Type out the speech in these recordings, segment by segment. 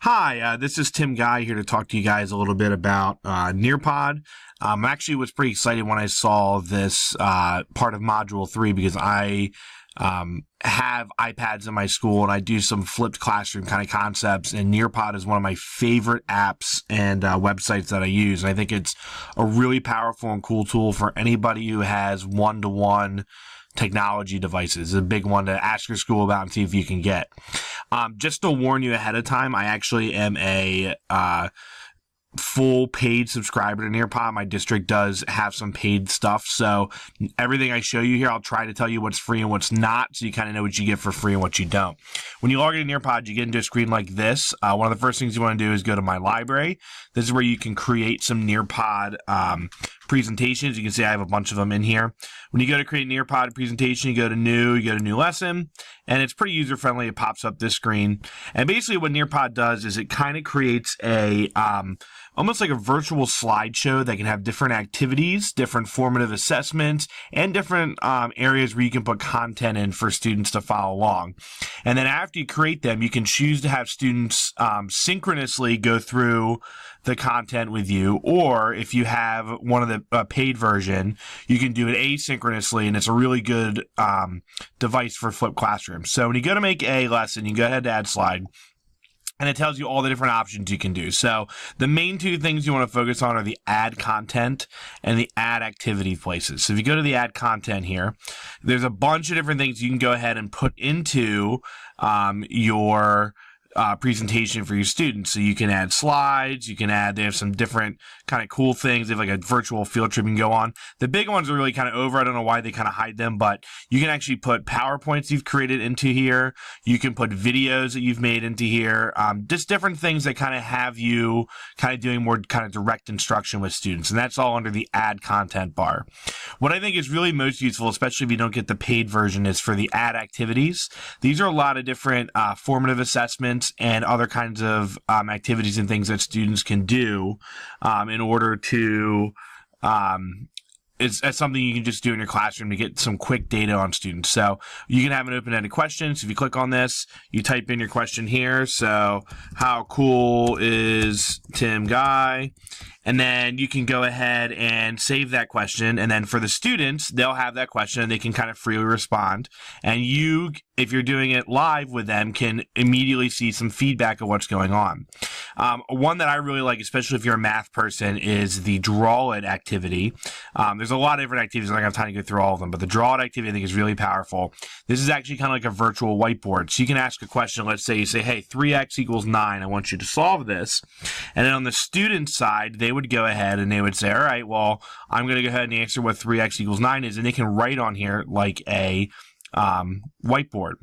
Hi, this is Tim Guy here to talk to you guys a little bit about nearpod. Actually was pretty excited when I saw this part of Module 3 because I have iPads in my school and I do some flipped classroom kind of concepts, and nearpod is one of my favorite apps and websites that I use. And I think it's a really powerful and cool tool for anybody who has one-to-one technology devices. It's a big one to ask your school about and see if you can get. Just to warn you ahead of time, I actually am a full paid subscriber to nearpod. My district does have some paid stuff, so everything I show you here, I'll try to tell you what's free and what's not, so you kind of know what you get for free and what you don't. When you log into nearpod, you get into a screen like this. One of the first things you want to do is go to my library. This is where you can create some nearpod presentations. You can see I have a bunch of them in here. When you go to create a nearpod presentation, you go to new lesson, and it's pretty user friendly. It pops up this screen, and basically what nearpod does is it kind of creates a almost like a virtual slideshow that can have different activities, different formative assessments, and different areas where you can put content in for students to follow along. And then after you create them, you can choose to have students synchronously go through the content with you, or if you have one of the paid version, you can do it asynchronously, and it's a really good device for flipped classroom. So when you go to make a lesson, you go ahead to add slide, and it tells you all the different options you can do. So the main two things you want to focus on are the add content and the add activity places. So if you go to the add content here, there's a bunch of different things you can go ahead and put into your presentation for your students. So you can add slides, you can add, they have some different kind of cool things. They have like a virtual field trip you can go on. The big ones are really kind of over. I don't know why they kind of hide them, but you can actually put PowerPoints you've created into here. You can put videos that you've made into here. Just different things that kind of have you kind of doing more kind of direct instruction with students. And that's all under the add content bar. What I think is really most useful, especially if you don't get the paid version, is for the add activities. These are a lot of different formative assessments and other kinds of activities and things that students can do in order to it's something you can just do in your classroom to get some quick data on students. So you can have an open-ended question. So if you click on this, you type in your question here. So how cool is Tim Guy? And then you can go ahead and save that question. And then for the students, they'll have that question and they can kind of freely respond. And you, if you're doing it live with them, can immediately see some feedback of what's going on. One that I really like, especially if you're a math person, is the draw it activity. There's a lot of different activities. I don't have time to go through all of them, but the draw it activity I think is really powerful. This is actually kind of like a virtual whiteboard. So you can ask a question. Let's say you say, hey, 3x equals 9. I want you to solve this. And then on the student side, they would go ahead and they would say, all right, well, I'm going to go ahead and answer what 3x equals 9 is. And they can write on here like a whiteboard.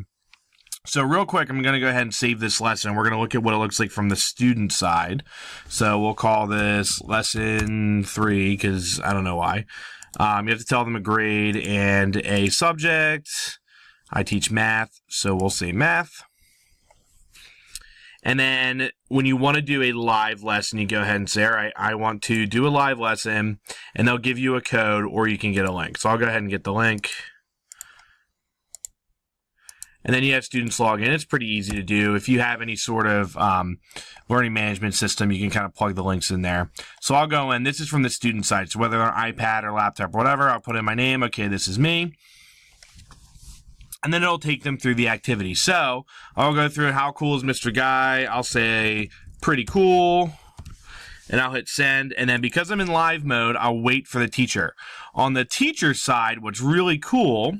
So real quick, I'm going to go ahead and save this lesson. We're going to look at what it looks like from the student side. So we'll call this lesson 3 because I don't know why. You have to tell them a grade and a subject. I teach math, so we'll say math. And then when you want to do a live lesson, you go ahead and say, all right, I want to do a live lesson, and they'll give you a code or you can get a link. So I'll go ahead and get the link. And then you have students log in. It's pretty easy to do. If you have any sort of learning management system, you can kind of plug the links in there. So I'll go in. This is from the student side. So whether they're on iPad or laptop or whatever, I'll put in my name. Okay, this is me. And then it'll take them through the activity. So I'll go through how cool is Mr. Guy. I'll say pretty cool. And I'll hit send. And then because I'm in live mode, I'll wait for the teacher. On the teacher side, what's really cool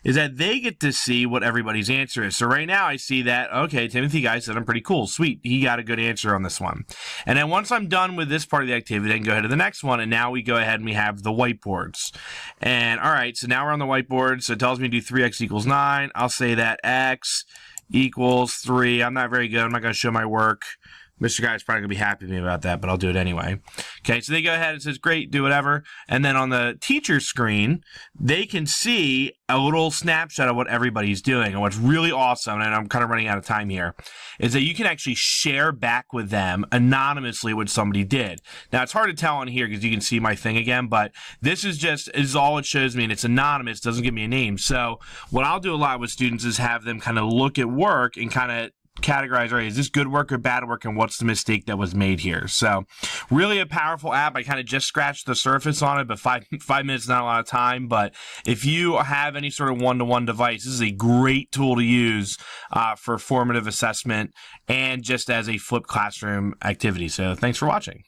is that they get to see what everybody's answer is. So right now I see that, okay, Timothy Guy said I'm pretty cool. Sweet, he got a good answer on this one. And then once I'm done with this part of the activity, I can go ahead to the next one, and now we go ahead and we have the whiteboards. And all right, so now we're on the whiteboard, so it tells me to do 3x equals 9. I'll say that x equals 3. I'm not very good. I'm not going to show my work. Mr. Guy's probably going to be happy with me about that, but I'll do it anyway. Okay, so they go ahead and says, great, do whatever. And then on the teacher screen, they can see a little snapshot of what everybody's doing. And what's really awesome, and I'm kind of running out of time here, is that you can actually share back with them anonymously what somebody did. Now, it's hard to tell on here because you can see my thing again, but this is all it shows me, and it's anonymous, doesn't give me a name. So what I'll do a lot with students is have them kind of look at work and kind of categorize, right, is this good work or bad work, and what's the mistake that was made here? So really a powerful app. I kind of just scratched the surface on it, but five minutes is not a lot of time. But if you have any sort of one-to-one device, this is a great tool to use for formative assessment and just as a flipped classroom activity. So thanks for watching.